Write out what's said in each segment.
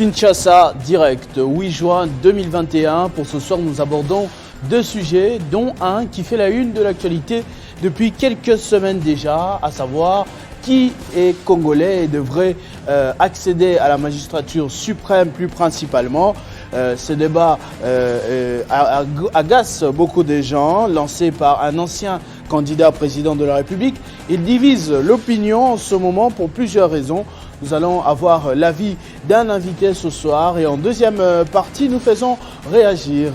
Kinshasa Direct, 8 juin 2021. Pour ce soir, nous abordons deux sujets, dont un qui fait la une de l'actualité depuis quelques semaines déjà, à savoir qui est congolais et devrait accéder à la magistrature suprême plus principalement. Ce débat agace beaucoup de gens, lancé par un ancien candidat président de la République. Il divise l'opinion en ce moment pour plusieurs raisons. Nous allons avoir l'avis d'un invité ce soir et en deuxième partie, nous faisons réagir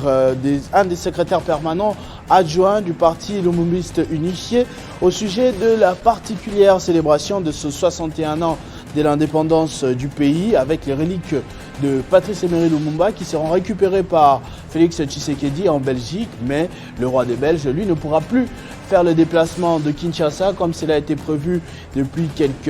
un des secrétaires permanents adjoints du parti Lumumbiste Unifié au sujet de la particulière célébration de ce 61 ans de l'indépendance du pays avec les reliques de Patrice Emery Lumumba qui seront récupérées par Félix Tshisekedi en Belgique, mais le roi des Belges, lui, ne pourra plus faire le déplacement de Kinshasa comme cela a été prévu depuis quelques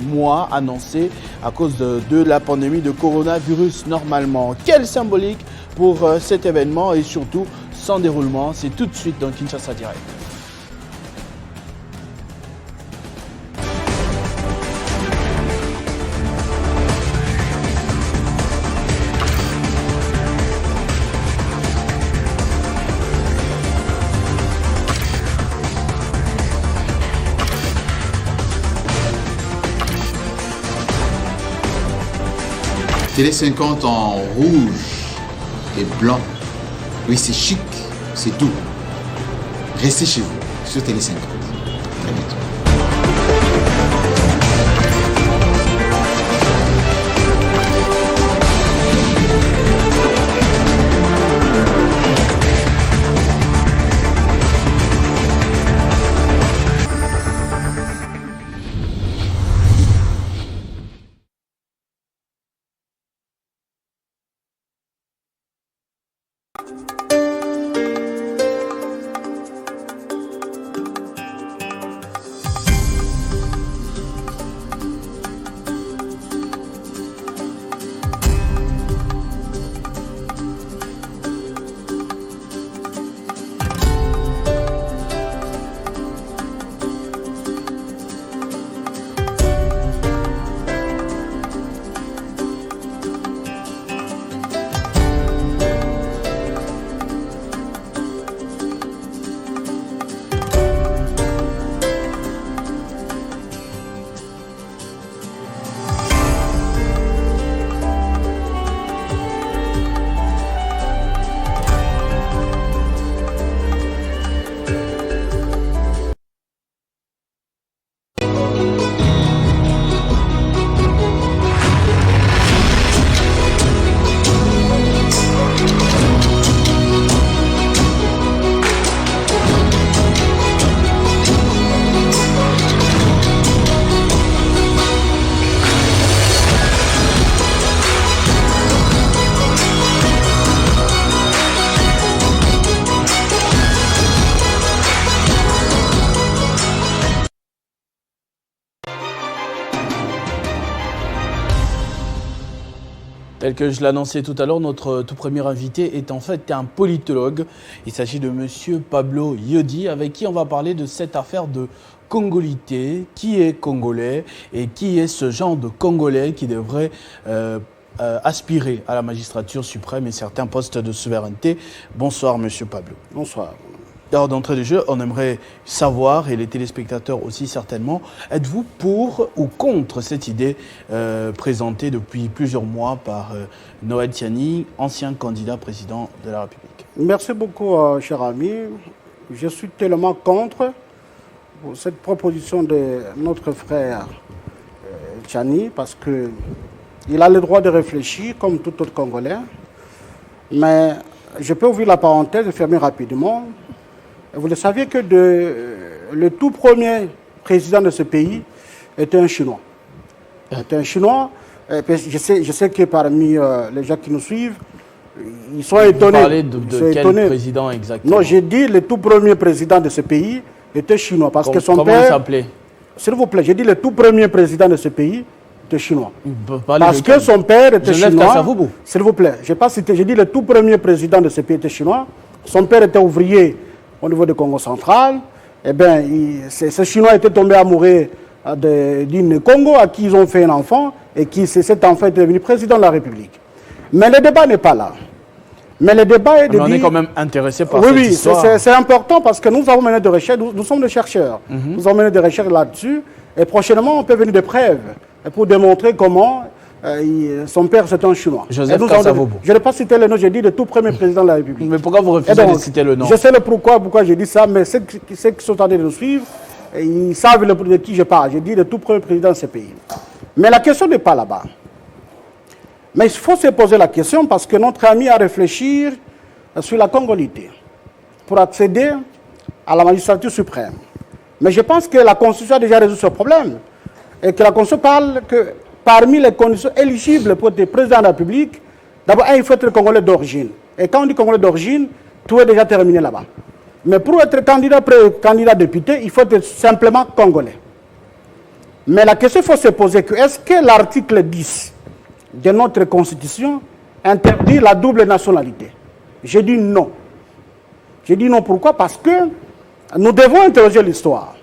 mois, annoncé à cause de la pandémie de coronavirus normalement. Quelle symbolique pour cet événement et surtout son déroulement, c'est tout de suite dans Kinshasa Direct. Télé 50 en rouge et blanc. Oui, c'est chic, c'est doux. Restez chez vous sur Télé 50. Très bientôt. Tel que je l'annonçais tout à l'heure, notre tout premier invité est en fait un politologue. Il s'agit de monsieur Pablo Yodi, avec qui on va parler de cette affaire de congolité. Qui est congolais et qui est ce genre de congolais qui devrait aspirer à la magistrature suprême et certains postes de souveraineté. Bonsoir monsieur Pablo. Bonsoir. Alors d'entrée de jeu, on aimerait savoir, et les téléspectateurs aussi certainement, êtes-vous pour ou contre cette idée présentée depuis plusieurs mois par Noël Tiani, ancien candidat président de la République? Merci beaucoup, cher ami. Je suis tellement contre cette proposition de notre frère Tiani, parce qu'il a le droit de réfléchir comme tout autre Congolais. Mais je peux ouvrir la parenthèse et fermer rapidement. Vous le saviez que le tout premier président de ce pays était un Chinois. Était un Chinois. Je sais que parmi les gens qui nous suivent, ils sont étonnés. Vous parlez de quel président exactement? Non, j'ai dit le tout premier président de ce pays était chinois. Parce que son comment père... il s'appelait? S'il vous plaît, j'ai dit le tout premier président de ce pays était chinois. Parce que son père était chinois. S'il vous plaît, je n'ai pas cité, j'ai dit le tout premier président de ce pays était chinois. Son père était ouvrier au niveau du Congo central. Eh bien, ce Chinois était tombé amoureux d'une Congo à qui ils ont fait un enfant. et qui s'est en fait devenu président de la République. Mais le débat n'est pas là. Mais le débat est de on dire... est quand même intéressé par oui, cette oui, histoire. c'est important parce que nous avons mené des recherches, nous sommes des chercheurs. Nous avons mené des recherches là-dessus et prochainement on peut venir des preuves pour démontrer comment son père c'est un Chinois. Joseph Kasavubu. Je n'ai pas cité le nom, j'ai dit le tout premier président de la République. Mais pourquoi vous refusez de citer le nom? Je sais le pourquoi j'ai dit ça, mais ceux qui sont en train de nous suivre, ils savent de qui je parle. J'ai dit le tout premier président de ce pays. Mais la question n'est pas là-bas. Mais il faut se poser la question parce que notre ami a réfléchi sur la congolité pour accéder à la magistrature suprême. Mais je pense que la Constitution a déjà résolu ce problème et que la Constitution parle que parmi les conditions éligibles pour être président de la République, d'abord, il faut être congolais d'origine. Et quand on dit congolais d'origine, tout est déjà terminé là-bas. Mais pour être candidat député, il faut être simplement congolais. Mais la question qu'il faut se poser, est-ce que l'article 10 de notre Constitution interdit la double nationalité? J'ai dit non. J'ai dit non pourquoi? Parce que nous devons interroger l'histoire.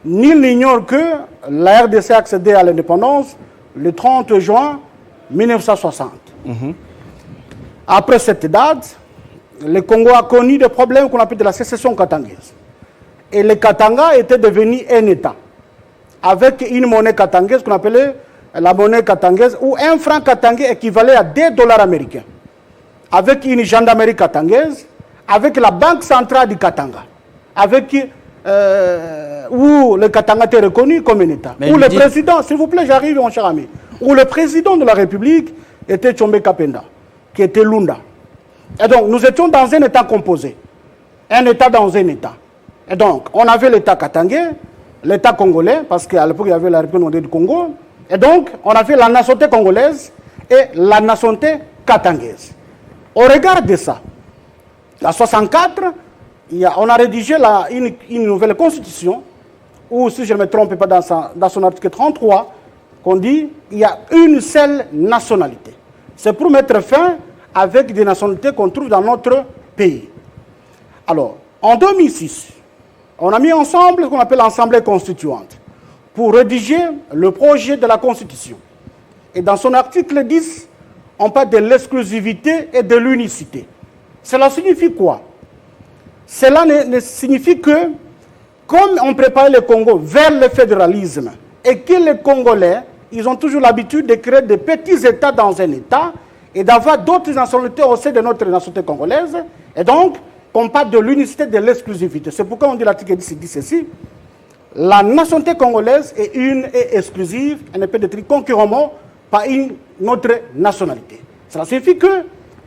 Nul n'ignore que la RDC a accédé à l'indépendance le 30 juin 1960. Après cette date, le Congo a connu des problèmes qu'on appelle de la sécession katangaise. Et le Katanga était devenu un État, avec une monnaie katangaise qu'on appelait la monnaie katangaise, où un franc katangais équivalait à 2 dollars américains, avec une gendarmerie katangaise, avec la banque centrale du Katanga, avec où le Katanga était reconnu comme un État. Mais où le président, s'il vous plaît, j'arrive mon cher ami, où le président de la République était Tshombe Kapenda, qui était Lunda. Et donc, nous étions dans un État composé. Un État dans un État. Et donc, on avait l'État katangais, l'État congolais, parce qu'à l'époque, il y avait la République du Congo. Et donc, on avait la nationalité congolaise et la nationalité katangaise. Au regard de ça, en 1964, on a rédigé une nouvelle constitution, où, si je ne me trompe pas, dans son article 33, qu'on dit qu'il y a une seule nationalité. C'est pour mettre fin avec des nationalités qu'on trouve dans notre pays. Alors, en 2006, on a mis ensemble ce qu'on appelle l'Assemblée constituante pour rédiger le projet de la Constitution. Et dans son article 10, on parle de l'exclusivité et de l'unicité. Cela signifie quoi? Cela signifie que, comme on prépare le Congo vers le fédéralisme, et que les Congolais, ils ont toujours l'habitude de créer des petits États dans un État, et d'avoir d'autres nationalités au sein de notre nationalité congolaise, et donc, on parle de l'unicité de l'exclusivité. C'est pourquoi on dit l'article 10 dit ceci. La nationalité congolaise est une et exclusive, elle ne peut être concurremment par une autre nationalité. Cela signifie que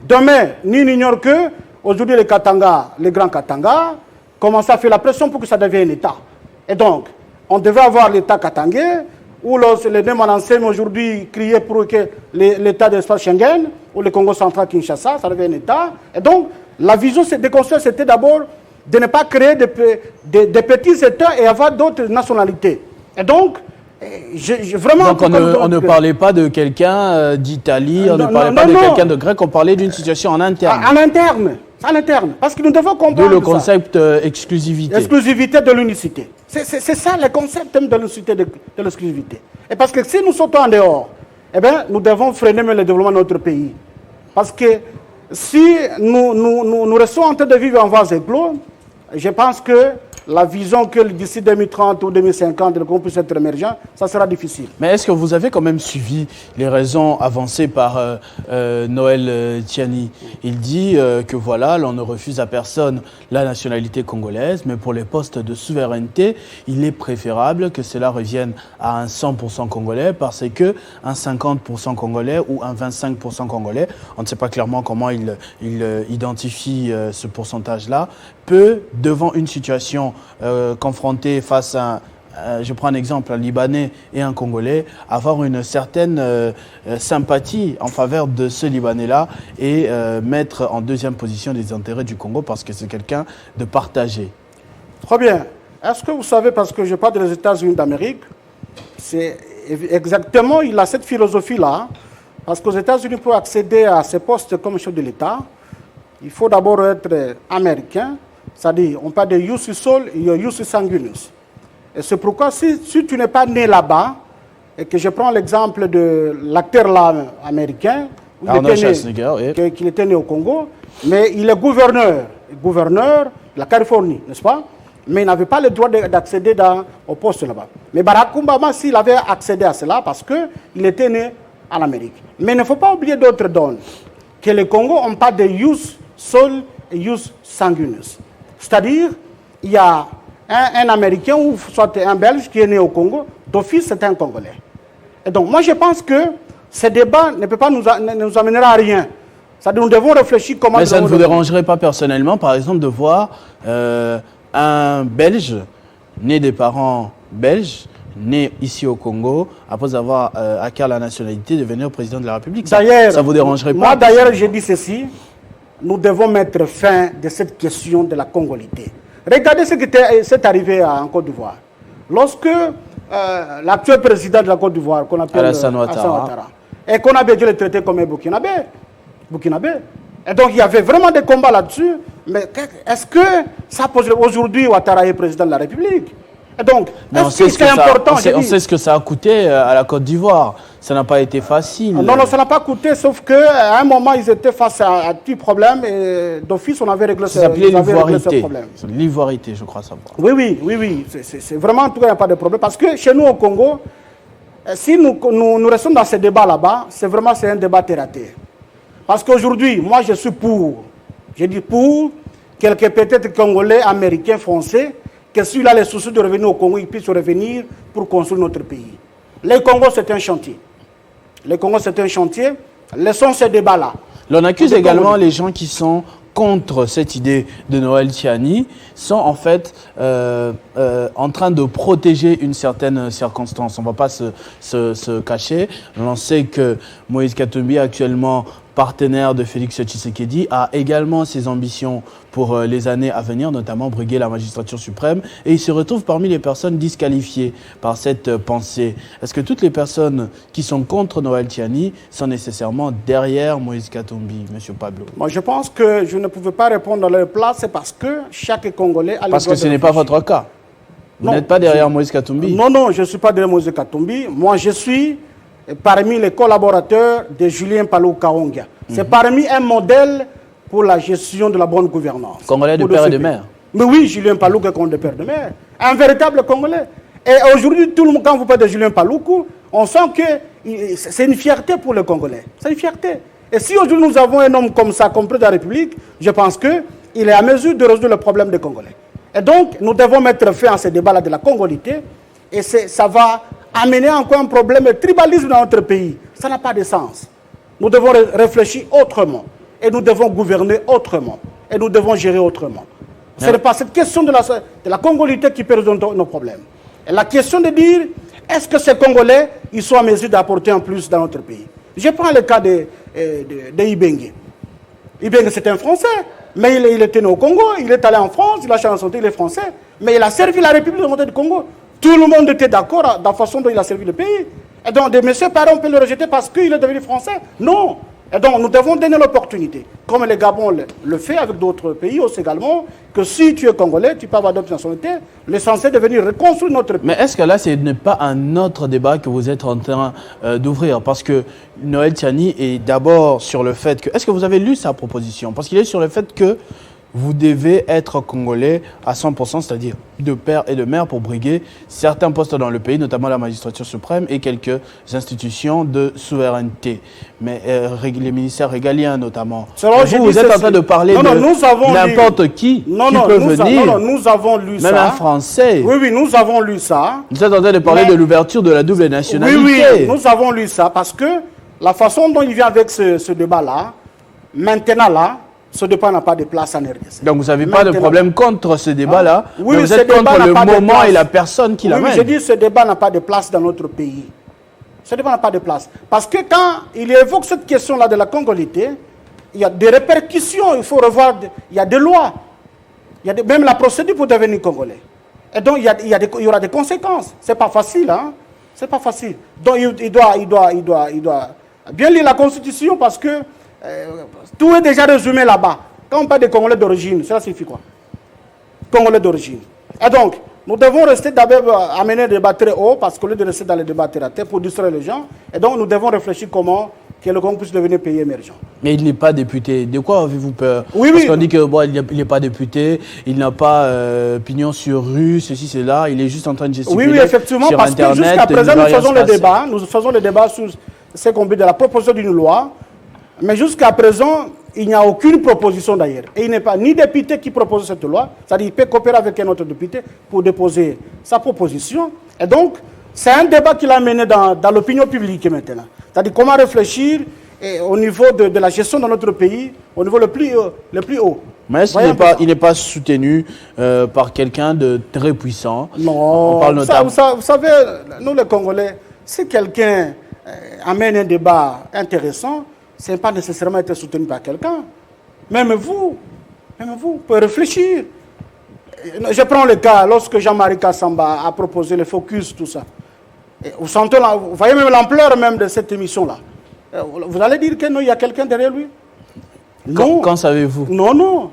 demain, nul n'ignore que aujourd'hui les Katanga, les grands Katanga, commencent à faire la pression pour que ça devienne un État. Et donc, on devait avoir l'État katangais, où les deux anciens aujourd'hui criaient pour que l'État de l'espace Schengen, ou le Congo central Kinshasa, ça devient un État. Et donc, la vision des conseils, c'était d'abord de ne pas créer des petits États et avoir d'autres nationalités. Et donc, vraiment... Donc on ne parlait pas de quelqu'un d'Italie, on ne parlait pas de quelqu'un de grec, on parlait d'une situation en interne. En interne, parce que nous devons comprendre le concept exclusivité. Exclusivité de l'unicité. C'est ça le concept de l'unicité de l'exclusivité. Et parce que si nous sautons en dehors, eh bien, nous devons freiner le développement de notre pays. Parce que si nous restons en train de vivre en vase clos, je pense que la vision que d'ici 2030 ou 2050, le Congo puisse être émergent, ça sera difficile. Mais est-ce que vous avez quand même suivi les raisons avancées par Noël Tiani? Il dit que voilà, l'on ne refuse à personne la nationalité congolaise, mais pour les postes de souveraineté, il est préférable que cela revienne à un 100% congolais, parce que un 50% congolais ou un 25% congolais, on ne sait pas clairement comment il identifie ce pourcentage-là, peut, devant une situation confrontée face à, je prends un exemple, un Libanais et un Congolais, avoir une certaine sympathie en faveur de ce Libanais-là et mettre en deuxième position les intérêts du Congo parce que c'est quelqu'un de partagé. Très bien. Est-ce que vous savez, parce que je parle des États-Unis d'Amérique, c'est exactement, il a cette philosophie-là, parce qu'aux États-Unis, pour accéder à ces postes comme chef de l'État, il faut d'abord être américain, c'est-à-dire, on parle de ius sol et ius sanguinis. Et c'est pourquoi, si tu n'es pas né là-bas, et que je prends l'exemple de l'acteur là américain, Arnold Schwarzenegger, oui. qu'il était né au Congo, mais il est gouverneur de la Californie, n'est-ce pas? Mais il n'avait pas le droit d'accéder au poste là-bas. Mais Barack Obama, s'il avait accédé à cela, parce qu'il était né en Amérique. Mais il ne faut pas oublier d'autres donnes, que les Congos n'ont pas de ius sol et ius sanguinis. C'est-à-dire, il y a un Américain ou soit un Belge qui est né au Congo, d'office c'est un Congolais. Et donc moi je pense que ce débat ne peut pas nous amener à rien. C'est-à-dire nous devons réfléchir comment... Mais ça ne vous dérangerait pas personnellement, par exemple, de voir un Belge né des parents belges, né ici au Congo, après avoir acquis la nationalité, devenir président de la République? Ça ne vous dérangerait pas? Moi d'ailleurs j'ai dit ceci, nous devons mettre fin de cette question de la congolité. Regardez ce qui est arrivé en Côte d'Ivoire. Lorsque l'actuel président de la Côte d'Ivoire, qu'on appelle Alassane Ouattara, et qu'on avait dû le traiter comme un Burkinabé. Et donc il y avait vraiment des combats là-dessus. Mais est-ce que ça pose... Aujourd'hui, Ouattara est président de la République. Et donc, est-ce que c'est important? On sait ce que ça a coûté à la Côte d'Ivoire. Ça n'a pas été facile. Non, ça n'a pas coûté, sauf qu'à un moment, ils étaient face à un petit problème et d'office, on avait réglé ce problème. L'ivoirité, je crois savoir. Oui. C'est vraiment, en tout cas, il n'y a pas de problème. Parce que chez nous, au Congo, si nous restons dans ce débat là-bas, c'est un débat terre-à-terre. Parce qu'aujourd'hui, moi, je suis pour. Je dis pour quelques peut-être Congolais, Américains, Français, que s'il a les soucis de revenir au Congo, ils puissent revenir pour construire notre pays. Le Congo, c'est un chantier. Laissons ce débat-là. L'on accuse également les gens qui sont contre cette idée de Noël Tchiani, sont en fait en train de protéger une certaine circonstance. On ne va pas se cacher. On sait que Moïse Katumbi, actuellement partenaire de Félix Tshisekedi, a également ses ambitions pour les années à venir, notamment briguer la magistrature suprême. Et il se retrouve parmi les personnes disqualifiées par cette pensée. Est-ce que toutes les personnes qui sont contre Noël Tchiani sont nécessairement derrière Moïse Katumbi, M. Pablo? Moi, je pense que je ne pouvais pas répondre à leur place, c'est parce que chaque Congolais a le droit de réfléchir. Parce que ce n'est pas votre cas. Vous n'êtes pas derrière Moïse Katumbi? Non, je ne suis pas derrière Moïse Katumbi. Moi, je suis parmi les collaborateurs de Julien Palu Kahongya. C'est parmi un modèle pour la gestion de la bonne gouvernance. Congolais de père et de mère. Mais oui, Julien Paluku est de père et de mère. Un véritable Congolais. Et aujourd'hui, tout le monde, quand vous parlez de Julien Paluku, on sent que c'est une fierté pour les Congolais. C'est une fierté. Et si aujourd'hui nous avons un homme comme ça, comme président de la République, je pense qu'il est à mesure de résoudre le problème des Congolais. Et donc, nous devons mettre fin à ce débat-là de la congolité. Et ça va amener encore un problème de tribalisme dans notre pays. Ça n'a pas de sens. Nous devons réfléchir autrement. Et nous devons gouverner autrement. Et nous devons gérer autrement. Ce n'est pas cette question de la congolité qui peut résoudre nos problèmes. Et la question de dire, est-ce que ces Congolais, ils sont en mesure d'apporter un plus dans notre pays? Je prends le cas de Ibengue. Ibengue, c'est un Français. Mais il était né au Congo, il est allé en France, il a changé son il est français. Mais il a servi la République démocratique du Congo. Tout le monde était d'accord dans la façon dont il a servi le pays. Et donc, des messieurs parents, on peut le rejeter parce qu'il est devenu français? Non. Et donc, nous devons donner l'opportunité, comme le Gabon le fait avec d'autres pays aussi également, que si tu es Congolais, tu peux avoir d'autres nationalités, l'essentiel de venir reconstruire notre pays. Mais est-ce que là, ce n'est pas un autre débat que vous êtes en train d'ouvrir? Parce que Noël Tchiani est d'abord sur le fait que... Est-ce que vous avez lu sa proposition? Parce qu'il est sur le fait que vous devez être Congolais à 100%, c'est-à-dire de père et de mère pour briguer certains postes dans le pays, notamment la magistrature suprême et quelques institutions de souveraineté. Mais les ministères régaliens notamment. Vous êtes en train de parler de n'importe qui peut venir. Non, nous avons lu ça. Même un Français. Oui, nous avons lu ça. Vous êtes en train de parler de l'ouverture de la double nationalité. Oui, nous avons lu ça parce que la façon dont il vient avec ce débat-là, maintenant là, ce débat n'a pas de place en RDC. Donc vous n'avez pas de problème contre ce débat-là, mais vous êtes contre le moment et la personne qui l'amène. Oui, je dis que ce débat n'a pas de place dans notre pays. Ce débat n'a pas de place. Parce que quand il évoque cette question-là de la congolité, il y a des répercussions, il faut revoir, il y a des lois, il y a même la procédure pour devenir congolais. Et donc il y aura des conséquences. C'est pas facile, hein. C'est pas facile. Donc il doit bien lire la Constitution parce que tout est déjà résumé là-bas. Quand on parle de Congolais d'origine, cela signifie quoi? Congolais d'origine. Et donc, Nous devons rester d'abord amener des débats très hauts, parce qu'au lieu de rester dans les débats terre à terre pour distraire les gens, et donc nous devons réfléchir comment que le Congo puisse devenir pays émergent. Mais il n'est pas député. De quoi avez-vous peur? Oui, Parce oui. qu'on dit que bon, il n'est pas député, il n'a pas pignon sur rue, ceci, cela. Il est juste en train de gesticuler. Oui, oui, effectivement, sur parce Internet, que jusqu'à présent, il ne va nous rien faisons se le passer. débat. Nous faisons le débat sur ce qu'on dit de la proposition d'une loi. Mais jusqu'à présent, il n'y a aucune proposition d'ailleurs. Et il n'est pas ni député qui propose cette loi, c'est-à-dire qu'il peut coopérer avec un autre député pour déposer sa proposition. Et donc, c'est un débat qu'il a mené dans l'opinion publique maintenant. C'est-à-dire comment réfléchir au niveau de la gestion de notre pays, au niveau le plus haut. Mais est-ce qu'il n'est pas soutenu par quelqu'un de très puissant? Non, On parle notamment... vous savez, nous les Congolais, si quelqu'un amène un débat intéressant, ce n'est pas nécessairement être soutenu par quelqu'un. Même vous pouvez réfléchir. Je prends le cas, lorsque Jean-Marie Kassamba a proposé le focus, tout ça. Et vous voyez même l'ampleur même de cette émission-là. Vous allez dire qu'il y a quelqu'un derrière lui? Quand savez-vous? Non.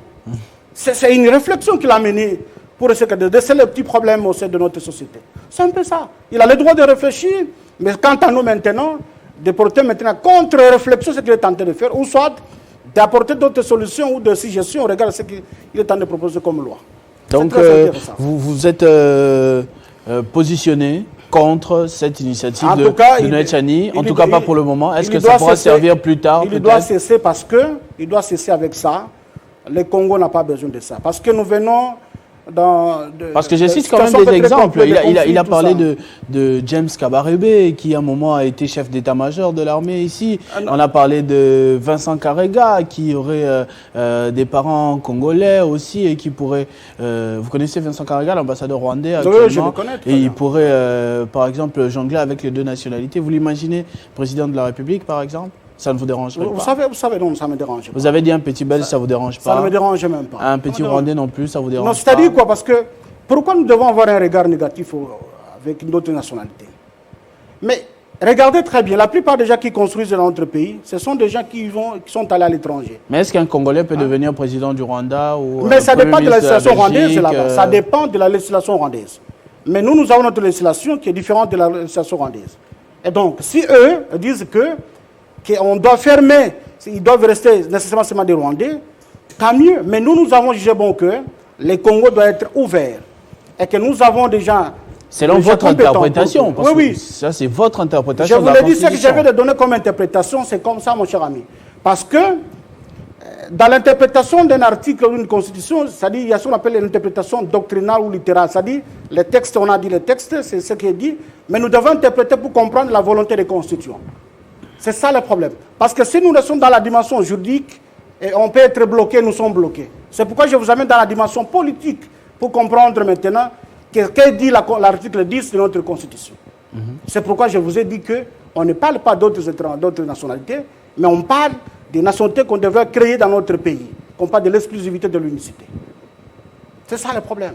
C'est une réflexion qu'il a menée pour essayer de déceler les petits problèmes au sein de notre société. C'est un peu ça. Il a le droit de réfléchir, mais quant à nous maintenant, de porter maintenant contre-réflexion ce qu'il est tenté de faire, ou soit d'apporter d'autres solutions ou de suggestions au regard de ce qu'il est tenté de proposer comme loi. Donc, vous êtes positionné contre cette initiative de Noël Tchani, en tout cas pas pour le moment. Est-ce que ça pourra servir plus tard? Il doit cesser parce que, il doit cesser avec ça. Le Congo n'a pas besoin de ça. Parce que nous venons parce que je cite quand même des exemples. Il a parlé de James Kabarebe, qui à un moment a été chef d'état-major de l'armée ici. On a parlé de Vincent Karega, qui aurait des parents congolais aussi et qui pourrait... vous connaissez Vincent Karega, l'ambassadeur rwandais actuellement? Oui, je le connais. Et il pourrait, par exemple, jongler avec les deux nationalités. Vous l'imaginez président de la République, par exemple? Ça ne vous dérange pas? Vous savez, non, ça me dérange pas. Vous avez dit un petit Belge, ça ne vous dérange pas? Ça ne me dérange même pas. Un petit Rwandais non plus, ça vous dérange pas? Non, c'est-à-dire quoi? Parce que pourquoi nous devons avoir un regard négatif avec une autre nationalité? Mais regardez très bien, la plupart des gens qui construisent dans notre pays, ce sont des gens qui sont allés à l'étranger. Mais est-ce qu'un Congolais peut devenir président du Rwanda ou Mais ça dépend de la législation rwandaise là-bas. Ça dépend de la législation rwandaise. Mais nous avons notre législation qui est différente de la législation rwandaise. Et donc, si eux disent qu'on doit fermer, ils doivent rester nécessairement seulement des Rwandais, tant mieux. Mais nous avons jugé bon que le Congo doit être ouvert et que nous avons déjà... Selon votre interprétation, parce oui. Que ça c'est votre interprétation. Je vous l'ai dit, ce que j'avais de donner comme interprétation, c'est comme ça, mon cher ami. Parce que dans l'interprétation d'un article ou d'une constitution, c'est-à-dire il y a ce qu'on appelle l'interprétation doctrinale ou littérale, c'est-à-dire les textes, on a dit les textes, c'est ce qui est dit, mais nous devons interpréter pour comprendre la volonté des constituants. C'est ça le problème. Parce que si nous restons dans la dimension juridique, et on peut être bloqué, nous sommes bloqués. C'est pourquoi je vous amène dans la dimension politique pour comprendre maintenant que dit l'article 10 de notre Constitution. C'est pourquoi je vous ai dit qu'on ne parle pas d'autres nationalités, mais on parle des nationalités qu'on devrait créer dans notre pays, qu'on parle de l'exclusivité de l'unicité. C'est ça le problème.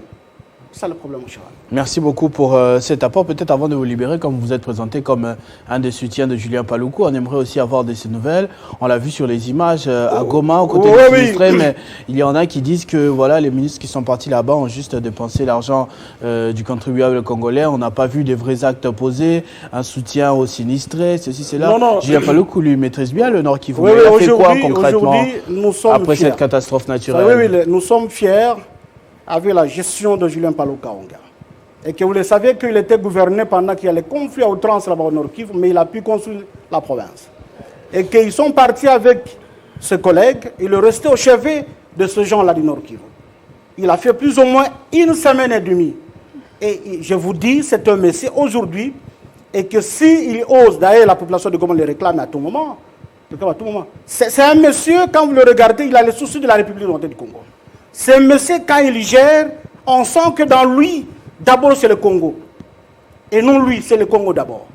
C'est ça le problème, mon cher. Merci beaucoup pour cet apport. Peut-être avant de vous libérer, comme vous êtes présenté comme un des soutiens de Julien Paluku, on aimerait aussi avoir de ces nouvelles. On l'a vu sur les images à Goma, aux côtés des sinistrés, mais il y en a qui disent que voilà, les ministres qui sont partis là-bas ont juste dépensé l'argent du contribuable congolais. On n'a pas vu des vrais actes posés, un soutien aux sinistrés, ceci, cela. Julien Paluku, lui, maîtrise bien le Nord Kivu. Oui, il a fait quoi concrètement après cette catastrophe naturelle? Oui, nous sommes fiers avec la gestion de Julien Paluku. Et que vous le savez qu'il était gouverné pendant qu'il y a les conflits à outrance là-bas au Nord Kivu, mais il a pu construire la province. Et qu'ils sont partis avec ses collègues, il est resté au chevet de ce gens-là du Nord Kivu. Il a fait plus ou moins une semaine et demie. Et je vous dis, c'est un messie aujourd'hui, et que s'il ose, d'ailleurs la population de Goma le réclame à tout moment, c'est un monsieur, quand vous le regardez, il a les soucis de la République du Congo. C'est un monsieur, quand il gère, on sent que dans lui, d'abord c'est le Congo. Et non lui, c'est le Congo d'abord.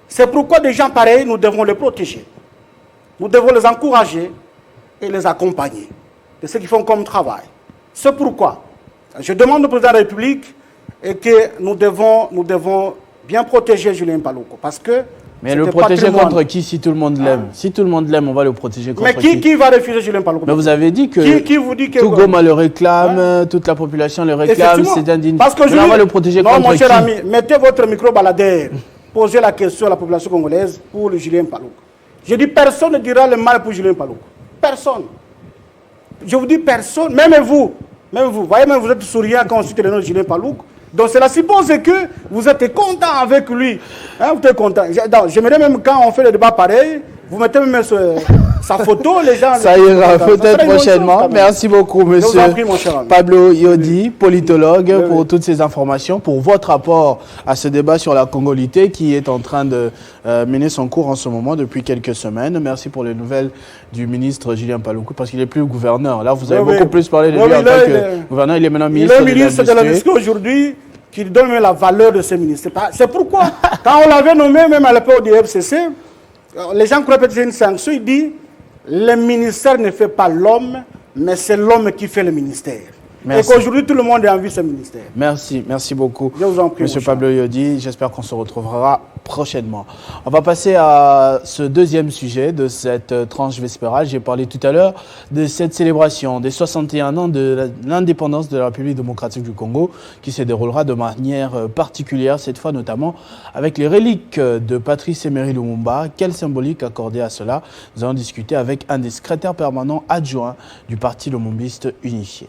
C'est pourquoi des gens pareils, nous devons les protéger. Nous devons les encourager et les accompagner de ce qu'ils font comme travail. C'est pourquoi je demande au président de la République et que nous devons bien protéger Julien Paluku. Parce que Mais le protéger contre qui si tout le monde l'aime? Si tout le monde l'aime, on va le protéger contre qui? Mais qui va refuser Julien Paloukou? Mais vous avez dit que qui vous dit que tout Goma le réclame, toute la population le réclame, c'est indigne. Parce que on va le protéger contre qui? Non, mon cher ami, mettez votre micro baladeur. Posez la question à la population congolaise pour le Julien Paloukou. Je dis personne ne dira le mal pour Julien Paloukou. Personne. Je vous dis personne, même vous, voyez, même vous êtes souriant quand on cite le nom de Julien Paloukou. Donc cela suppose que vous êtes content avec lui. Hein, vous êtes content. J'aimerais même quand on fait le débat pareil, vous mettez même sa photo, les gens... Ça ira peut-être prochainement. Merci beaucoup, monsieur Pablo Yodi, politologue, pour toutes ces informations, pour votre apport à ce débat sur la congolité qui est en train de mener son cours en ce moment depuis quelques semaines. Merci pour les nouvelles du ministre Julien Paloukou, parce qu'il n'est plus gouverneur. Là, vous avez beaucoup plus parlé de lui en tant que gouverneur. Il est maintenant ministre de l'Industrie. Il est ministre de l'Industrie aujourd'hui, qui donne la valeur de ce ministre. C'est pourquoi, quand on l'avait nommé, même à l'époque du FCC, les gens croient que c'est une sanction. Il dit, le ministère ne fait pas l'homme, mais c'est l'homme qui fait le ministère. Merci. Et qu'aujourd'hui, tout le monde a envie de ce ministère. Merci beaucoup. Je vous en prie, monsieur Pablo Yodi. J'espère qu'on se retrouvera prochainement. On va passer à ce deuxième sujet de cette tranche vespérale. J'ai parlé tout à l'heure de cette célébration des 61 ans de l'indépendance de la République démocratique du Congo qui se déroulera de manière particulière, cette fois notamment avec les reliques de Patrice Emery Lumumba. Quelle symbolique accordée à cela? Nous allons discuter avec un des secrétaires permanents adjoints du Parti lumumbiste unifié.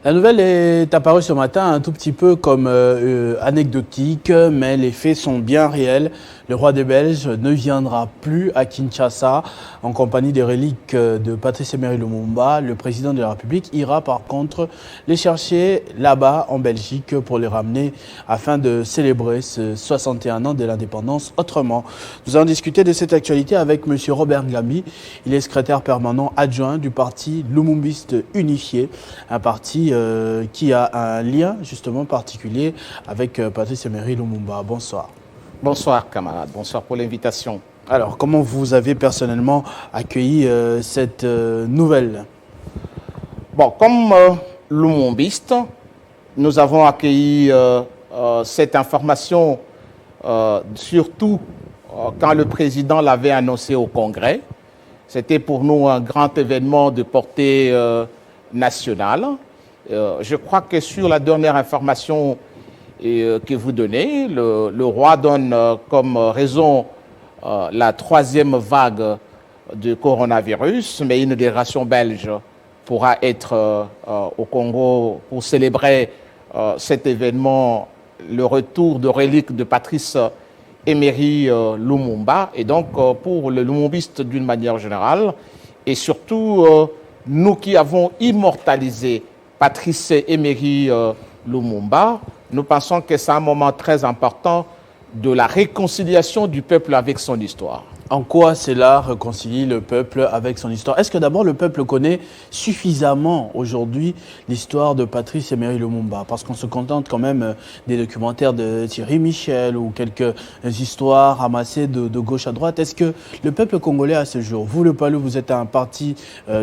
La nouvelle est apparue ce matin un tout petit peu comme anecdotique, mais les faits sont bien réels. Le roi des Belges ne viendra plus à Kinshasa en compagnie des reliques de Patrice Emery Lumumba. Le président de la République ira par contre les chercher là-bas en Belgique pour les ramener afin de célébrer ce 61 ans de l'indépendance autrement. Nous allons discuter de cette actualité avec M. Robert Ngambi. Il est secrétaire permanent adjoint du parti Lumumbiste Unifié, un parti qui a un lien justement particulier avec Patrice Emery Lumumba. Bonsoir. Bonsoir camarades, bonsoir pour l'invitation. Alors, comment vous avez personnellement accueilli cette nouvelle? Bon, comme lumumbiste, nous avons accueilli cette information surtout quand le président l'avait annoncé au Congrès. C'était pour nous un grand événement de portée nationale. Je crois que sur la dernière information que vous donnez, le roi donne comme raison la troisième vague de coronavirus, mais une délégation belge pourra être au Congo pour célébrer cet événement, le retour de reliques de Patrice Emery Lumumba, et donc pour le lumumbiste d'une manière générale, et surtout nous qui avons immortalisé Patrice Emery Lumumba, nous pensons que c'est un moment très important de la réconciliation du peuple avec son histoire. En quoi cela réconcilie le peuple avec son histoire? Est-ce que d'abord le peuple connaît suffisamment aujourd'hui l'histoire de Patrice Emery Lumumba? Parce qu'on se contente quand même des documentaires de Thierry Michel ou quelques histoires ramassées de gauche à droite. Est-ce que le peuple congolais à ce jour, vous le PALU, vous êtes un parti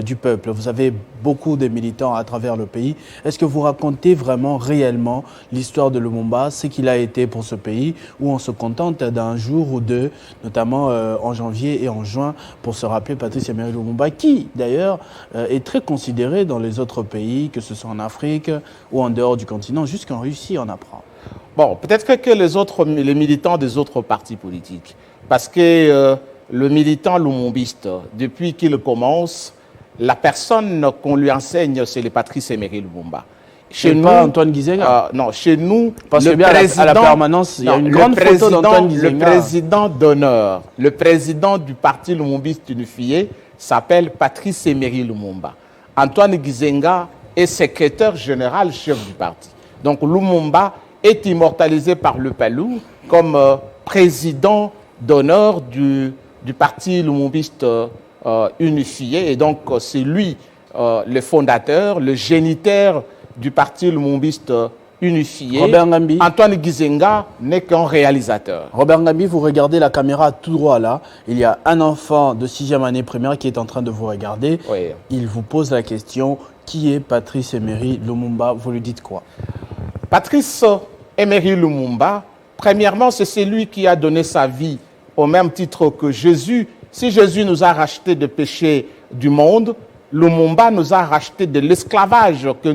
du peuple, vous avez beaucoup de militants à travers le pays, est-ce que vous racontez vraiment réellement l'histoire de Lumumba, ce qu'il a été pour ce pays, ou on se contente d'un jour ou deux, notamment en janvier et en juin, pour se rappeler Patrice Emery Lumumba, qui d'ailleurs est très considéré dans les autres pays, que ce soit en Afrique ou en dehors du continent, jusqu'en Russie on apprend. Bon, peut-être que les militants des autres partis politiques, parce que le militant lumumbiste, depuis qu'il commence, la personne qu'on lui enseigne, c'est le Patrice Emery Lumumba. Chez nous, pas Antoine Gizenga. Non, chez nous, parce que bien à la permanence, il y a une grande photo d'Antoine Gizenga. Le président d'honneur, le président du parti lumumbiste unifié s'appelle Patrice Emery Lumumba. Antoine Gizenga est secrétaire général chef du parti. Donc Lumumba est immortalisé par le PALU comme président d'honneur du parti lumumbiste unifié. Et donc c'est lui le fondateur, le géniteur du parti lumumbiste unifié. Robert Ngambi. Antoine Gizenga n'est qu'un réalisateur. Robert Ngambi, vous regardez la caméra tout droit là. Il y a un enfant de 6e année primaire qui est en train de vous regarder. Oui. Il vous pose la question, qui est Patrice Emery Lumumba? Vous lui dites quoi? Patrice Emery Lumumba, premièrement, c'est celui qui a donné sa vie au même titre que Jésus. Si Jésus nous a rachetés des péchés du monde, Lumumba nous a racheté de l'esclavage que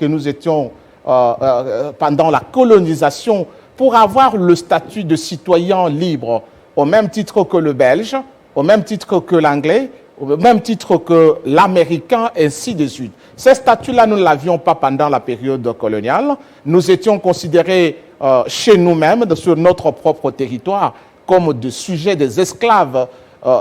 nous étions pendant la colonisation pour avoir le statut de citoyen libre au même titre que le Belge, au même titre que l'Anglais, au même titre que l'Américain, ainsi de suite. Ces statuts-là, nous ne l'avions pas pendant la période coloniale. Nous étions considérés chez nous-mêmes, sur notre propre territoire, comme des sujets, des esclaves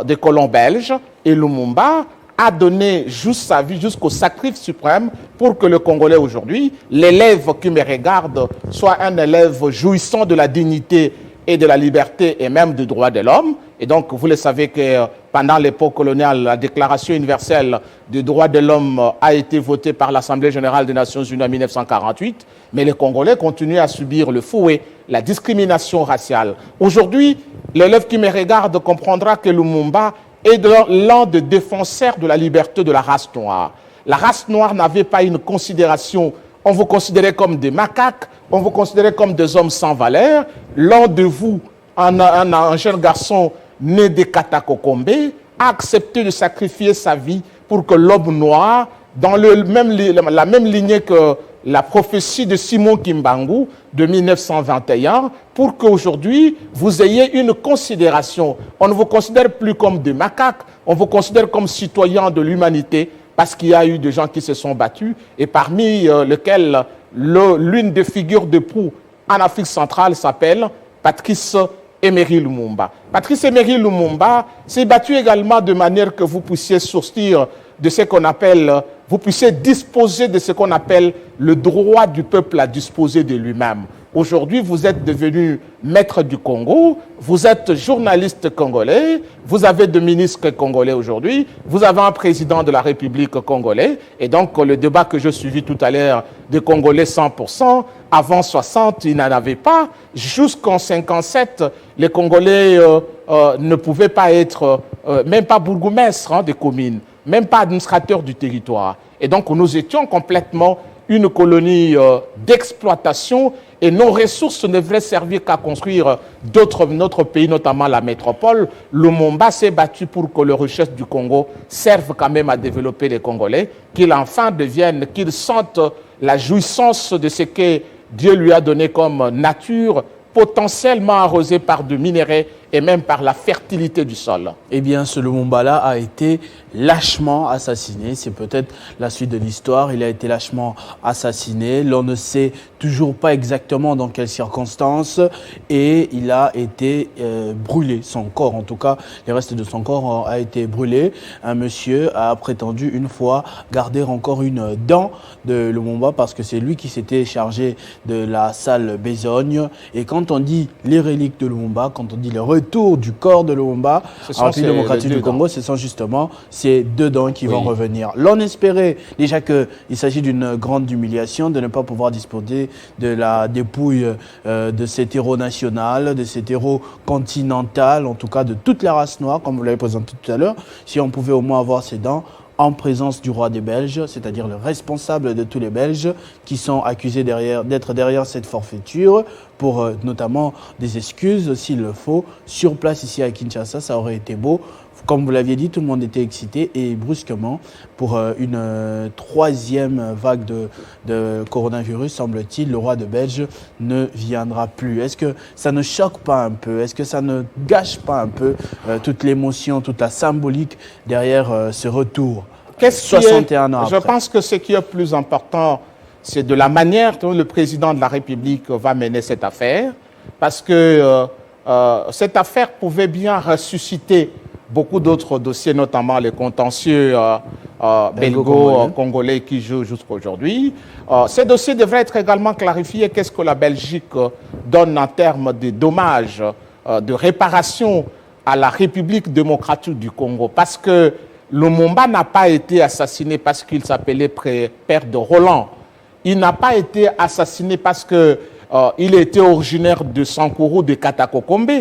des colons belges. Et Lumumba a donné juste sa vie jusqu'au sacrifice suprême pour que le Congolais aujourd'hui, l'élève qui me regarde, soit un élève jouissant de la dignité et de la liberté et même des droits de l'homme. Et donc, vous le savez que pendant l'époque coloniale, la Déclaration universelle des droits de l'homme a été votée par l'Assemblée générale des Nations unies en 1948, mais les Congolais continuent à subir le fouet, la discrimination raciale. Aujourd'hui, l'élève qui me regarde comprendra que Lumumba est l'un des défenseurs de la liberté de la race noire. La race noire n'avait pas une considération, on vous considérait comme des macaques, on vous considérait comme des hommes sans valeur. L'un de vous, un jeune garçon né de Katakokombe, a accepté de sacrifier sa vie pour que l'homme noir, dans la même lignée que la prophétie de Simon Kimbangu de 1921, pour qu'aujourd'hui, vous ayez une considération. On ne vous considère plus comme des macaques, on vous considère comme citoyens de l'humanité, parce qu'il y a eu des gens qui se sont battus, et parmi lesquels l'une des figures de proue en Afrique centrale s'appelle Patrice Emery Lumumba. Patrice Emery Lumumba s'est battu également de manière que vous puissiez sortir de ce qu'on appelle, vous puissiez disposer de ce qu'on appelle le droit du peuple à disposer de lui-même. Aujourd'hui, vous êtes devenu maître du Congo, vous êtes journaliste congolais, vous avez deux ministres congolais aujourd'hui, vous avez un président de la République congolais, et donc le débat que je suivis tout à l'heure des Congolais 100%, avant 60, ils n'en avaient pas. Jusqu'en 57, les Congolais ne pouvaient pas être, même pas bourgmestres des communes, même pas administrateurs du territoire. Et donc nous étions complètement une colonie d'exploitation et nos ressources ne devraient servir qu'à construire notre pays, notamment la métropole. Lumumba s'est battu pour que les richesses du Congo servent quand même à développer les Congolais, qu'ils enfin deviennent, qu'ils sentent la jouissance de ce que Dieu lui a donné comme nature, potentiellement arrosée par de minéraux et même par la fertilité du sol. Eh bien, ce Lumumba-là a été lâchement assassiné. C'est peut-être la suite de l'histoire. Il a été lâchement assassiné. L'on ne sait toujours pas exactement dans quelles circonstances. Et il a été brûlé. Son corps, en tout cas, les restes de son corps a été brûlé. Un monsieur a prétendu une fois garder encore une dent de Lumumba parce que c'est lui qui s'était chargé de la salle besogne. Et quand on dit les reliques de Lumumba, quand on dit le retour du corps de Lumumba en République démocratique du Congo, ce sont justement ces deux dents qui vont revenir. L'on espérait déjà qu'il s'agit d'une grande humiliation de ne pas pouvoir disposer de la dépouille de cet héros national, de cet héros continental, en tout cas de toute la race noire, comme vous l'avez présenté tout à l'heure. Si on pouvait au moins avoir ces dents en présence du roi des Belges, c'est-à-dire le responsable de tous les Belges qui sont accusés d'être derrière cette forfaiture pour notamment des excuses s'il le faut. Sur place ici à Kinshasa, ça aurait été beau. Comme vous l'aviez dit, tout le monde était excité et brusquement, pour une troisième vague de coronavirus, semble-t-il, le roi de Belge ne viendra plus. Est-ce que ça ne choque pas un peu? Est-ce que ça ne gâche pas un peu toute l'émotion, toute la symbolique derrière ce retour? 61 ans après. Je pense que ce qui est plus important, c'est de la manière dont le président de la République va mener cette affaire, parce que cette affaire pouvait bien ressusciter beaucoup d'autres dossiers, notamment les contentieux belgo-congolais qui jouent jusqu'à aujourd'hui. Ces dossiers devraient être également clarifiés. Qu'est-ce que la Belgique donne en termes de dommages, de réparation à la République démocratique du Congo? Parce que Lumumba n'a pas été assassiné parce qu'il s'appelait père de Roland. Il n'a pas été assassiné parce qu'il était originaire de Sankuru, de Katakokombe.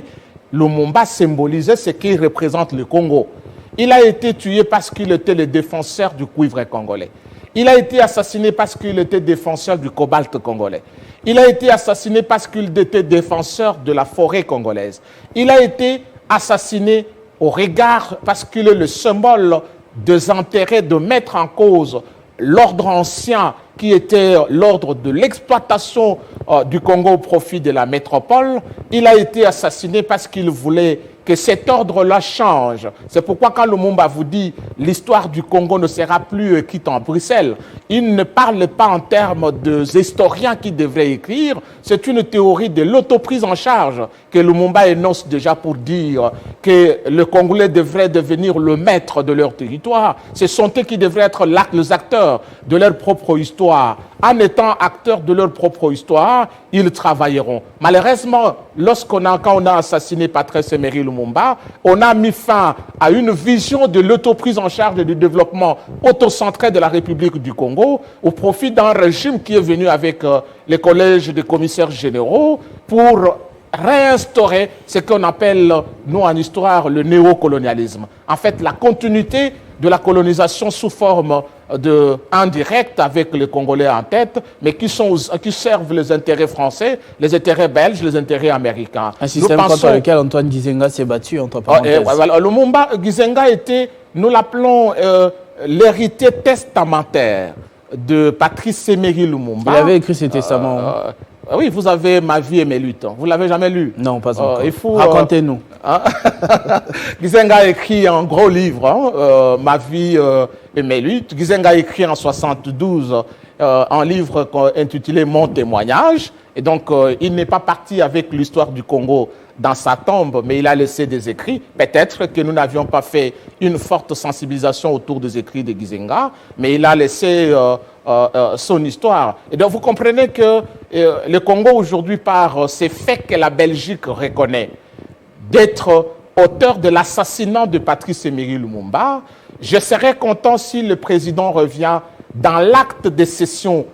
Lumumba symbolisait ce qui représente le Congo. Il a été tué parce qu'il était le défenseur du cuivre congolais. Il a été assassiné parce qu'il était défenseur du cobalt congolais. Il a été assassiné parce qu'il était défenseur de la forêt congolaise. Il a été assassiné au regard parce qu'il est le symbole des intérêts de mettre en cause l'ordre ancien qui était l'ordre de l'exploitation du Congo au profit de la métropole. Il a été assassiné parce qu'il voulait que cet ordre-là change. C'est pourquoi quand Lumumba vous dit l'histoire du Congo ne sera plus écrite en Bruxelles, il ne parle pas en termes de historiens qui devraient écrire. C'est une théorie de l'autoprise en charge que Lumumba énonce déjà pour dire que les Congolais devraient devenir le maître de leur territoire. Ce sont eux qui devraient être les acteurs de leur propre histoire. En étant acteurs de leur propre histoire, ils travailleront. Malheureusement, quand on a assassiné Patrice Emery Lumumba, on a mis fin à une vision de l'autoprise en charge du développement autocentré de la République du Congo au profit d'un régime qui est venu avec les collèges de commissaires généraux pour réinstaurer ce qu'on appelle, nous en histoire, le néocolonialisme. En fait, la continuité de la colonisation sous forme indirect avec les Congolais en tête, mais qui servent les intérêts français, les intérêts belges, les intérêts américains. Un système contre lequel Antoine Gizenga s'est battu, entre parenthèses. Lumumba, Gizenga était, nous l'appelons l'héritier testamentaire de Patrice Emery Lumumba. Il avait écrit ses testaments. Oui, vous avez Ma vie et mes luttes. Vous ne l'avez jamais lu? Non, pas encore. Racontez-nous. Gizenga a écrit un gros livre, Ma vie et mes luttes. Gizenga a écrit en 1972 un livre intitulé Mon témoignage. Et donc, il n'est pas parti avec l'histoire du Congo dans sa tombe, mais il a laissé des écrits. Peut-être que nous n'avions pas fait une forte sensibilisation autour des écrits de Gizenga, mais il a laissé son histoire. Et donc, vous comprenez que le Congo aujourd'hui, par ces faits que la Belgique reconnaît, d'être auteur de l'assassinat de Patrice Emery Lumumba, je serais content si le président revient dans l'acte de cession,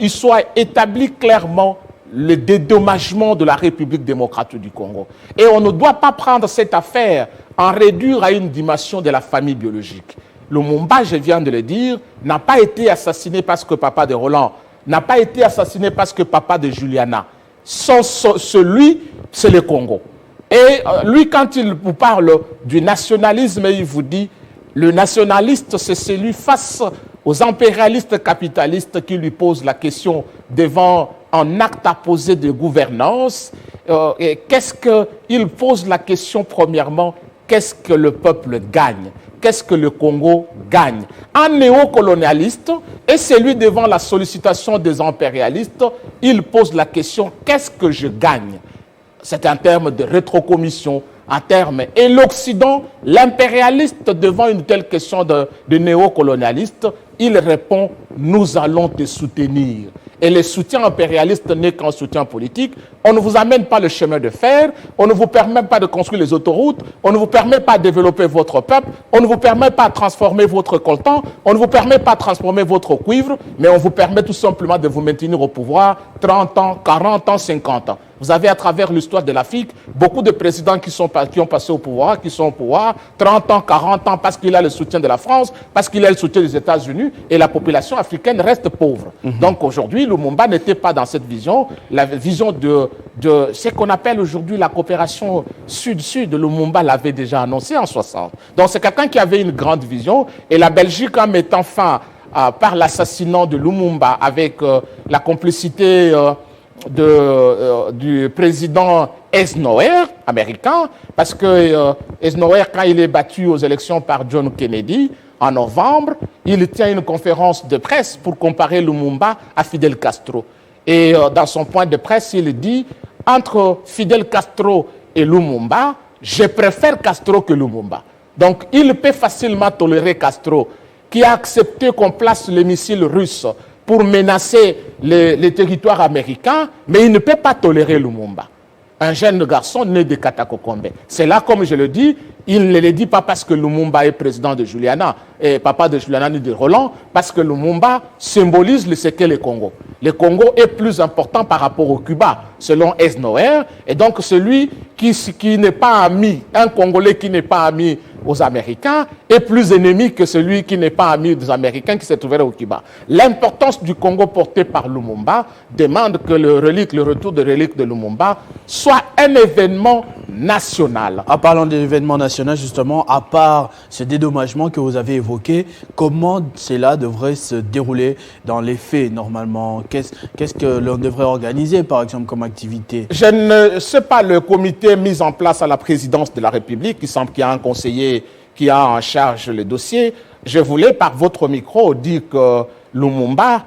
il soit établi clairement le dédommagement de la République démocratique du Congo. Et on ne doit pas prendre cette affaire en réduire à une dimension de la famille biologique. Lumumba, je viens de le dire, n'a pas été assassiné parce que papa de Roland, n'a pas été assassiné parce que papa de Juliana. Celui, c'est le Congo. Et lui, quand il vous parle du nationalisme, il vous dit, le nationaliste, c'est celui face aux impérialistes capitalistes qui lui posent la question devant un acte à poser de gouvernance qu'est-ce qu'il pose la question premièrement, qu'est-ce que le peuple gagne? Qu'est-ce que le Congo gagne? Un néocolonialiste et celui devant la sollicitation des impérialistes, il pose la question, qu'est-ce que je gagne? C'est un terme de rétrocommission, un terme. Et l'Occident, l'impérialiste devant une telle question de néocolonialiste, il répond, nous allons te soutenir. Et le soutien impérialiste n'est qu'un soutien politique. On ne vous amène pas le chemin de fer, on ne vous permet pas de construire les autoroutes, on ne vous permet pas de développer votre peuple, on ne vous permet pas de transformer votre coltan, on ne vous permet pas de transformer votre cuivre, mais on vous permet tout simplement de vous maintenir au pouvoir 30 ans, 40 ans, 50 ans. Vous avez à travers l'histoire de l'Afrique beaucoup de présidents qui ont passé au pouvoir, qui sont au pouvoir 30 ans, 40 ans parce qu'il a le soutien de la France, parce qu'il a le soutien des États-Unis et la population africaine reste pauvre. Donc aujourd'hui, Lumumba n'était pas dans cette vision, la vision de ce qu'on appelle aujourd'hui la coopération sud-sud. Lumumba l'avait déjà annoncé en 60. Donc c'est quelqu'un qui avait une grande vision et la Belgique en mettant fin par l'assassinat de Lumumba avec la complicité du président Eisenhower, américain, parce que Eisenhower, quand il est battu aux élections par John Kennedy, en novembre, il tient une conférence de presse pour comparer Lumumba à Fidel Castro. Et dans son point de presse, il dit, entre Fidel Castro et Lumumba, je préfère Castro que Lumumba. Donc, il peut facilement tolérer Castro, qui a accepté qu'on place les missiles russes pour menacer les territoires américains, mais il ne peut pas tolérer Lumumba. Un jeune garçon né de Katakokombe. C'est là, comme je le dis, il ne le dit pas parce que Lumumba est président de Juliana, et papa de Juliana ni de Roland, parce que Lumumba symbolise ce qu'est le Congo. Le Congo est plus important par rapport au Cuba, selon Eisenhower, et donc celui qui n'est pas ami, un Congolais qui n'est pas ami aux Américains, est plus ennemi que celui qui n'est pas ami des Américains qui s'est trouvé au Cuba. L'importance du Congo porté par Lumumba demande que le retour de reliques de Lumumba soit un événement national. En parlant d'événements nationaux, justement, à part ce dédommagement que vous avez évoqué, comment cela devrait se dérouler dans les faits, normalement? Qu'est-ce que l'on devrait organiser, par exemple, comme activité? Je ne sais pas, le comité mis en place à la présidence de la République, il semble qu'il y a un conseiller qui a en charge le dossier. Je voulais, par votre micro, dire que Lumumba,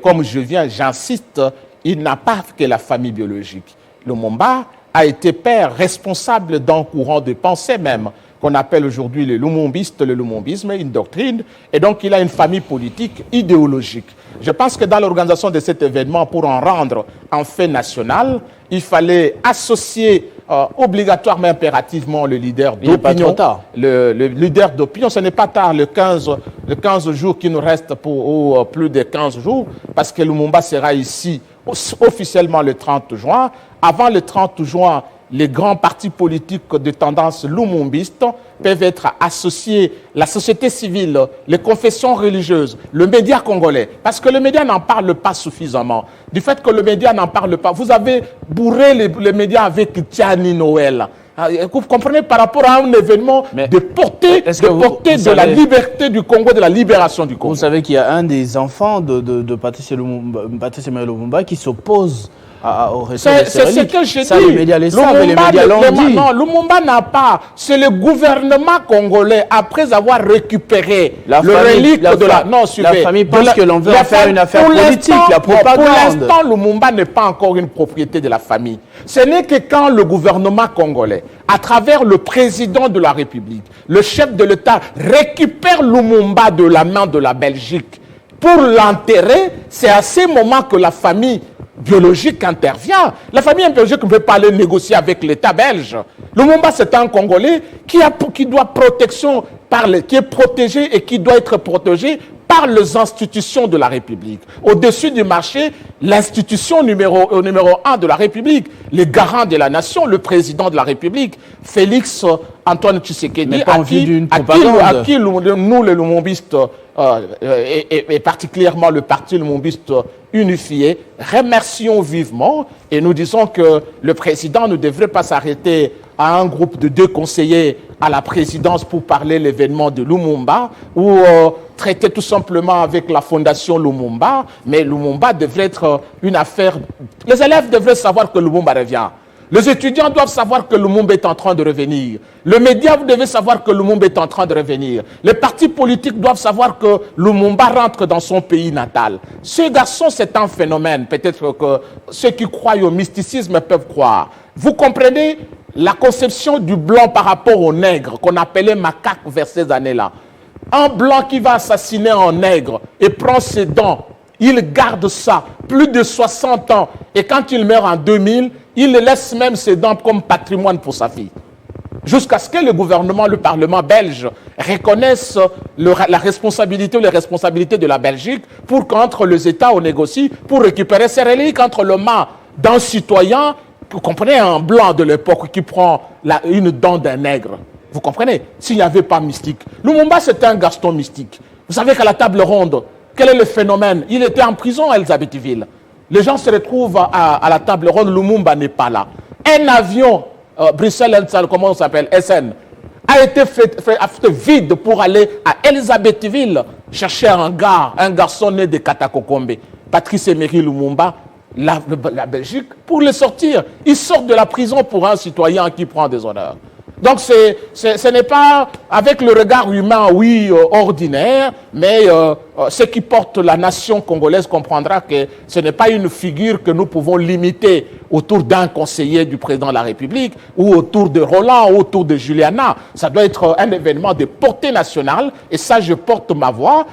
comme j'insiste, il n'a pas que la famille biologique. Lumumba a été père responsable d'un courant de pensée même, qu'on appelle aujourd'hui le lumumbisme, une doctrine, et donc il a une famille politique idéologique. Je pense que dans l'organisation de cet événement, pour en rendre un fait national, il fallait associer obligatoirement, impérativement le leader d'opinion. Le leader d'opinion, ce n'est pas tard, le 15 jours qui nous restent ou plus de 15 jours, parce que Lumumba sera ici officiellement le 30 juin. Avant le 30 juin, les grands partis politiques de tendance lumumbiste peuvent être associés, la société civile, les confessions religieuses, le média congolais, parce que le média n'en parle pas suffisamment. Du fait que le média n'en parle pas, vous avez bourré les médias avec Tiani Noël. Vous comprenez, par rapport à un événement de portée de la liberté du Congo, de la libération du Congo. Vous savez qu'il y a un des enfants de Patrice Lumumba qui s'oppose au retour de ces reliques. C'est ce que j'ai dit. Ça, les médias le savent et les médias l'ont dit. Non, Lumumba n'a pas. C'est le gouvernement congolais, après avoir récupéré le relique de la... Non, la famille pense que l'on veut en faire une affaire politique, la propagande. Pour l'instant, Lumumba n'est pas encore une propriété de la famille. Ce n'est que quand le gouvernement congolais, à travers le président de la République, le chef de l'État, récupère Lumumba de la main de la Belgique pour l'enterrer, c'est à ce moment que la famille biologique intervient. La famille biologique ne peut pas aller négocier avec l'État belge. Lumumba, c'est un Congolais qui doit protection qui est protégé et qui doit être protégé par les institutions de la République. Au-dessus du marché, l'institution numéro 1 de la République, les garants de la nation, le président de la République, Félix Antoine Tshisekedi, à qui nous, les lumumbistes, et particulièrement le parti lumumbiste unifié, remercions vivement et nous disons que le président ne devrait pas s'arrêter à un groupe de 2 conseillers à la présidence pour parler de l'événement de Lumumba ou traiter tout simplement avec la fondation Lumumba, mais Lumumba devrait être une affaire... Les élèves devraient savoir que Lumumba revient. Les étudiants doivent savoir que Lumumba est en train de revenir. Le média, vous devez savoir que Lumumba est en train de revenir. Les partis politiques doivent savoir que Lumumba rentre dans son pays natal. Ce garçon, c'est un phénomène. Peut-être que ceux qui croient au mysticisme peuvent croire. Vous comprenez la conception du blanc par rapport au nègre, qu'on appelait macaque vers ces années-là. Un blanc qui va assassiner un nègre et prend ses dents, il garde ça plus de 60 ans. Et quand il meurt en 2000, il laisse même ses dents comme patrimoine pour sa fille. Jusqu'à ce que le gouvernement, le Parlement belge reconnaisse la responsabilité ou les responsabilités de la Belgique pour qu'entre les États on négocie pour récupérer ces reliques entre les mains d'un citoyen, vous comprenez, un blanc de l'époque qui prend une dent d'un nègre. Vous comprenez? S'il n'y avait pas mystique. Lumumba, c'était un Gaston mystique. Vous savez qu'à la table ronde, quel est le phénomène? Il était en prison à Elisabethville. Les gens se retrouvent à la table ronde, Lumumba n'est pas là. Un avion, Bruxelles, comment on s'appelle, SN, a été fait vide pour aller à Elisabethville chercher un garçon né de Katakokombe, Patrice Emery Lumumba, la Belgique, pour le sortir. Il sort de la prison pour un citoyen qui prend des honneurs. Donc ce n'est pas avec le regard humain, oui, ordinaire, mais ce qui porte la nation congolaise comprendra que ce n'est pas une figure que nous pouvons limiter autour d'un conseiller du président de la République, ou autour de Roland, ou autour de Juliana. Ça doit être un événement de portée nationale, et ça, je porte ma voix.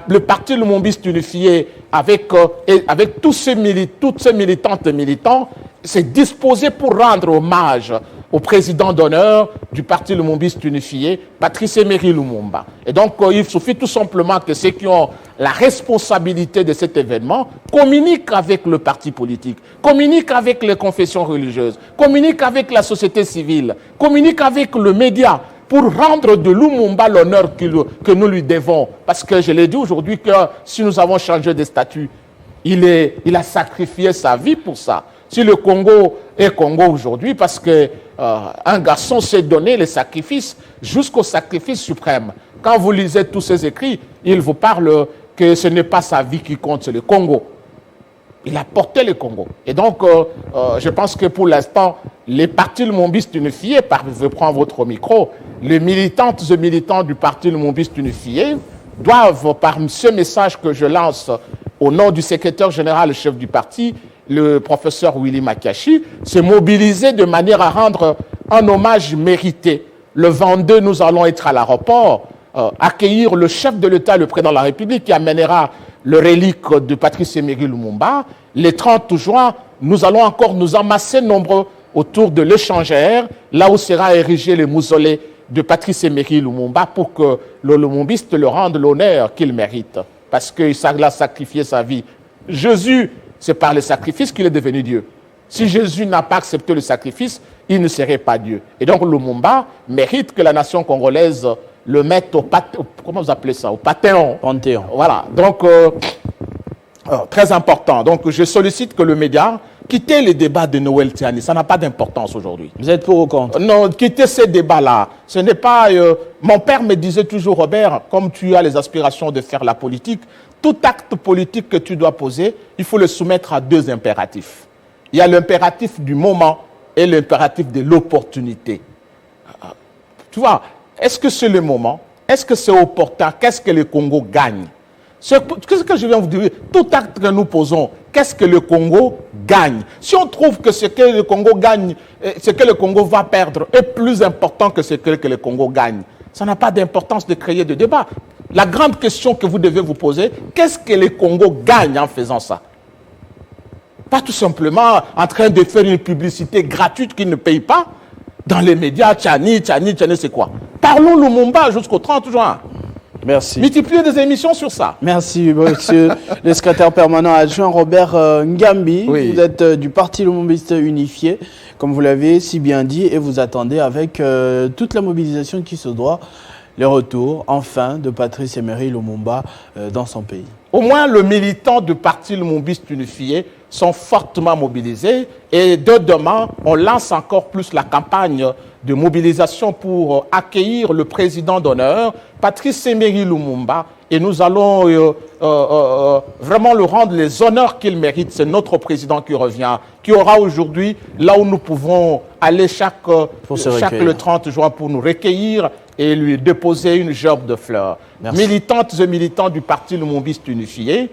Le parti Lumumbiste unifié, avec toutes ces militantes et militants, s'est disposé pour rendre hommage au président d'honneur du parti Lumumbiste unifié, Patrice Emery Lumumba. Et donc, il suffit tout simplement que ceux qui ont la responsabilité de cet événement communiquent avec le parti politique, communiquent avec les confessions religieuses, communiquent avec la société civile, communiquent avec le média, pour rendre de Lumumba l'honneur que nous lui devons. Parce que je l'ai dit aujourd'hui que si nous avons changé de statut, il a sacrifié sa vie pour ça. Si le Congo est Congo aujourd'hui, parce que un garçon s'est donné les sacrifices jusqu'au sacrifice suprême. Quand vous lisez tous ces écrits, il vous parle que ce n'est pas sa vie qui compte, c'est le Congo. Il a porté le Congo. Et donc, je pense que pour l'instant, les partis Lumumbistes unifiés, je prends votre micro, les militantes et militants du parti Lumumbiste unifié doivent, par ce message que je lance au nom du secrétaire général, le chef du parti, le professeur Willy Makiashi, se mobiliser de manière à rendre un hommage mérité. Le 22, nous allons être à l'aéroport, accueillir le chef de l'État, le président de la République, qui amènera le relique de Patrice Emery Lumumba. Le 30 juin, nous allons encore nous amasser nombreux autour de l'échangère, là où sera érigé le mausolée de Patrice Emery Lumumba, pour que le Lumumbiste le rende l'honneur qu'il mérite, parce qu'il a sacrifié sa vie. Jésus, c'est par le sacrifice qu'il est devenu Dieu. Si Jésus n'a pas accepté le sacrifice, il ne serait pas Dieu. Et donc Lumumba mérite que la nation congolaise le mette comment vous appelez ça, au Panthéon. Panthéon. Voilà, donc très important. Donc je sollicite que le média quitte les débats de Noël Tiani, ça n'a pas d'importance aujourd'hui. Vous êtes pour ou contre? Non, quittez ces débats-là. Ce n'est pas... mon père me disait toujours, Robert, comme tu as les aspirations de faire la politique, tout acte politique que tu dois poser, il faut le soumettre à deux impératifs. Il y a l'impératif du moment et l'impératif de l'opportunité. Tu vois, est-ce que c'est le moment? Est-ce que c'est opportun? Qu'est-ce que le Congo gagne? Qu'est-ce que je viens vous dire? Tout acte que nous posons, qu'est-ce que le Congo gagne? Si on trouve que ce que le Congo gagne, ce que le Congo va perdre est plus important que ce que le Congo gagne, ça n'a pas d'importance de créer de débat. La grande question que vous devez vous poser, qu'est-ce que le Congo gagne en faisant ça? Pas tout simplement en train de faire une publicité gratuite qui ne paye pas dans les médias. Tiani, c'est quoi? Parlons Lumumba jusqu'au 30 juin. Merci. Multiplier des émissions sur ça. Merci, monsieur le secrétaire permanent adjoint Robert Ngambi. Oui. Vous êtes du Parti Lumumbiste unifié, comme vous l'avez si bien dit, et vous attendez avec toute la mobilisation qui se doit le retour, enfin, de Patrice Emery Lumumba dans son pays. Au moins, les militants du Parti Lumumbiste unifié sont fortement mobilisés, et de demain, on lance encore plus la campagne de mobilisation pour accueillir le président d'honneur, Patrice Emery Lumumba, et nous allons vraiment le rendre les honneurs qu'il mérite. C'est notre président qui revient, qui aura aujourd'hui, là où nous pouvons aller chaque le 30 juin pour nous recueillir et lui déposer une gerbe de fleurs. Merci. Militantes et militants du Parti Lumumbiste Unifié,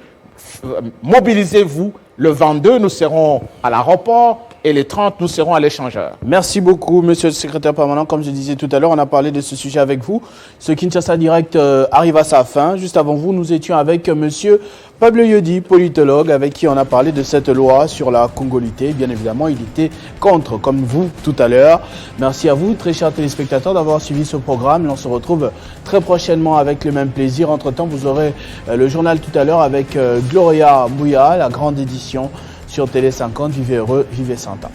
mobilisez-vous. Le 22, nous serons à l'aéroport et les 30, nous serons à l'échangeur. Merci beaucoup, monsieur le secrétaire permanent. Comme je disais tout à l'heure, on a parlé de ce sujet avec vous. Ce Kinshasa Direct arrive à sa fin. Juste avant vous, nous étions avec monsieur Pablo Yodi, politologue, avec qui on a parlé de cette loi sur la congolité. Bien évidemment, il était contre, comme vous tout à l'heure. Merci à vous, très chers téléspectateurs, d'avoir suivi ce programme. On se retrouve très prochainement avec le même plaisir. Entre-temps, vous aurez le journal tout à l'heure avec Gloria Mbouya, la grande édition sur Télé 50. Vivez heureux, vivez sans temps.